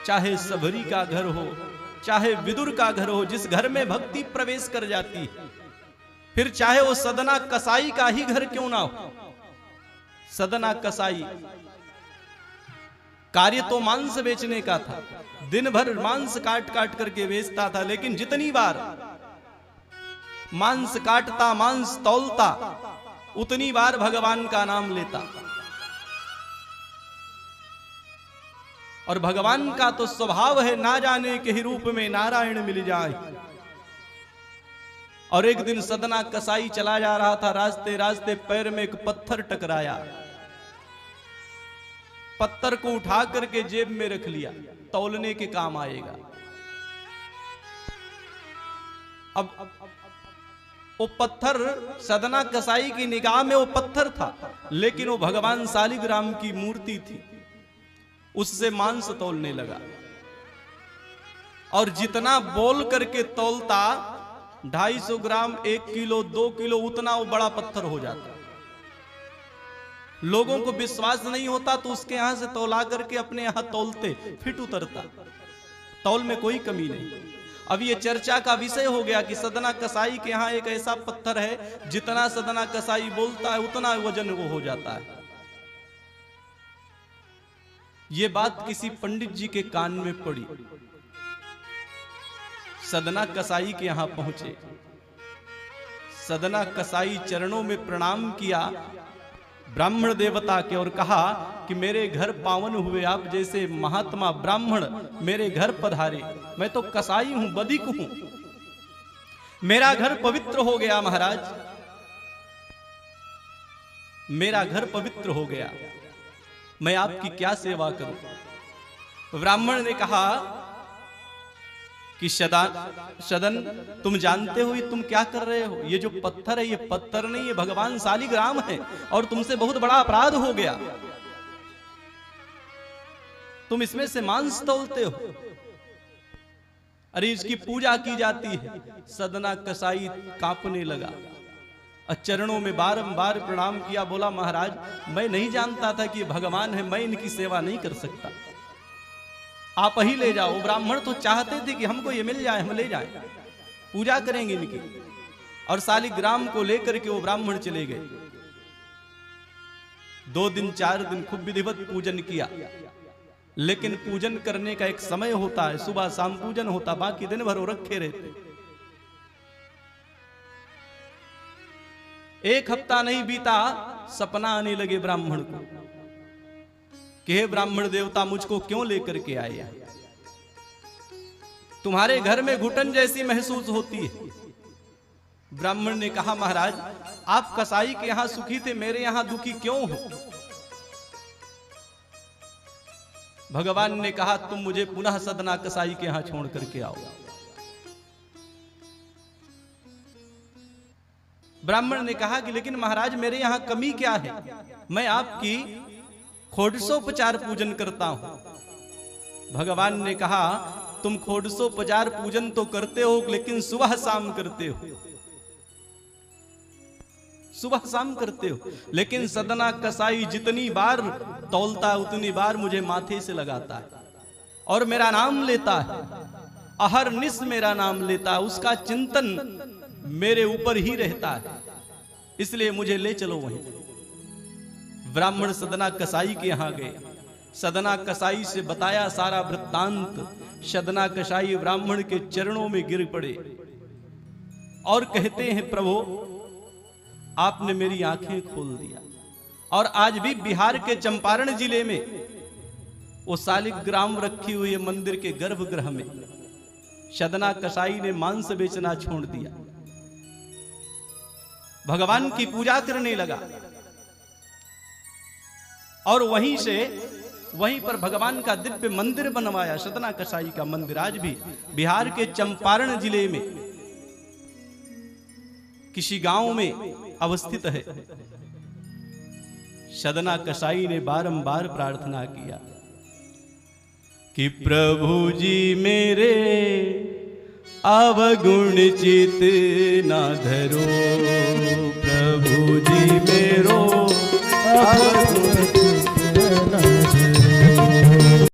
चाहे सबरी का घर हो, चाहे विदुर का घर हो, जिस घर में भक्ति प्रवेश कर जाती है, फिर चाहे वो सदना कसाई का ही घर क्यों ना हो। सदना कसाई कार्य तो मांस बेचने का था, दिन भर मांस काट काट करके बेचता था, लेकिन जितनी बार मांस काटता, मांस तौलता, उतनी बार भगवान का नाम लेता। और भगवान का तो स्वभाव है, ना जाने के ही रूप में नारायण मिल जाए। और एक दिन सदना कसाई चला जा रहा था, रास्ते रास्ते पैर में एक पत्थर टकराया, पत्थर को उठा करके जेब में रख लिया, तौलने के काम आएगा। अब वो पत्थर सदना कसाई की निगाह में वो पत्थर था, लेकिन वो भगवान शालिग्राम की मूर्ति थी। उससे मांस तौलने लगा, और जितना बोल करके तौलता, 250 ग्राम, 1 किलो, 2 किलो, उतना वो बड़ा पत्थर हो जाता। लोगों को विश्वास नहीं होता तो उसके यहां से तौला करके अपने यहां तौलते, फिट उतरता, तौल में कोई कमी नहीं। अब ये चर्चा का विषय हो गया कि सदना कसाई के यहां एक ऐसा पत्थर है, जितना सदना कसाई बोलता है उतना वजन वो हो जाता है। ये बात किसी पंडित जी के कान में पड़ी, सदना कसाई के यहां पहुंचे। सदना कसाई चरणों में प्रणाम किया ब्राह्मण देवता के, और कहा कि मेरे घर पावन हुए, आप जैसे महात्मा ब्राह्मण मेरे घर पधारे। मैं तो कसाई हूं, बदिक हूं, मेरा घर पवित्र हो गया महाराज, मेरा घर पवित्र हो गया, मैं आपकी क्या सेवा करूं। ब्राह्मण ने कहा कि सदन, तुम जानते हो ये तुम क्या कर रहे हो, ये जो पत्थर है ये पत्थर नहीं, ये भगवान शालिग्राम है, और तुमसे बहुत बड़ा अपराध हो गया, तुम इसमें से मांस तौलते हो, अरे इसकी पूजा की जाती है। सदना कसाई कांपने लगा, चरणों में बारंबार प्रणाम किया, बोला महाराज मैं नहीं जानता था कि ये भगवान है, मैं इनकी सेवा नहीं कर सकता, आप ही ले जाओ। ब्राह्मण तो चाहते थे कि हमको ये मिल जाए, हम ले जाए, पूजा करेंगे इनकी, और शालिग्राम को लेकर के वो ब्राह्मण चले गए। 2 दिन 4 दिन खूब विधिवत पूजन किया, लेकिन पूजन करने का एक समय होता है, सुबह शाम पूजन होता, बाकी दिन भर वो रखे रहते। 1 हफ्ता नहीं बीता, सपना आने लगे ब्राह्मण को कि हे ब्राह्मण देवता, मुझको क्यों लेकर के आए, तुम्हारे घर में घुटन जैसी महसूस होती है। ब्राह्मण ने कहा महाराज आप कसाई के यहां सुखी थे, मेरे यहां दुखी क्यों हो। भगवान ने कहा तुम मुझे पुनः सदना कसाई के यहां छोड़ करके आओ। ब्राह्मण ने कहा कि लेकिन महाराज मेरे यहां कमी क्या है, मैं आपकी खोडसोपचार पूजन करता हूं। भगवान ने कहा तुम खोडसोपचार पूजन तो करते हो, लेकिन सुबह शाम करते हो, सुबह शाम करते हो, लेकिन सदना कसाई जितनी बार तौलता है उतनी बार मुझे माथे से लगाता है और मेरा नाम लेता है, अहरनिश मेरा नाम लेता है, उसका चिंतन मेरे ऊपर ही रहता है, इसलिए मुझे ले चलो वहीं। ब्राह्मण सदना कसाई के यहां गए, सदना कसाई से बताया सारा वृत्तांत। सदना कसाई ब्राह्मण के चरणों में गिर पड़े और कहते हैं प्रभु आपने मेरी आंखें खोल दिया। और आज भी बिहार के चंपारण जिले में वो शालिग्राम रखी हुई है मंदिर के गर्भगृह में, सदना कसाई ने मांस बेचना छोड़ दिया, भगवान की पूजा करने लगा और वहीं पर भगवान का दिव्य मंदिर बनवाया, सदना कसाई का मंदिर आज भी बिहार के चंपारण जिले में किसी गांव में अवस्थित है। सदना कसाई ने बारंबार प्रार्थना किया कि प्रभु जी मेरे अवगुण चित ना धरो, प्रभु जी मेरो अवगुण चित ना धरो।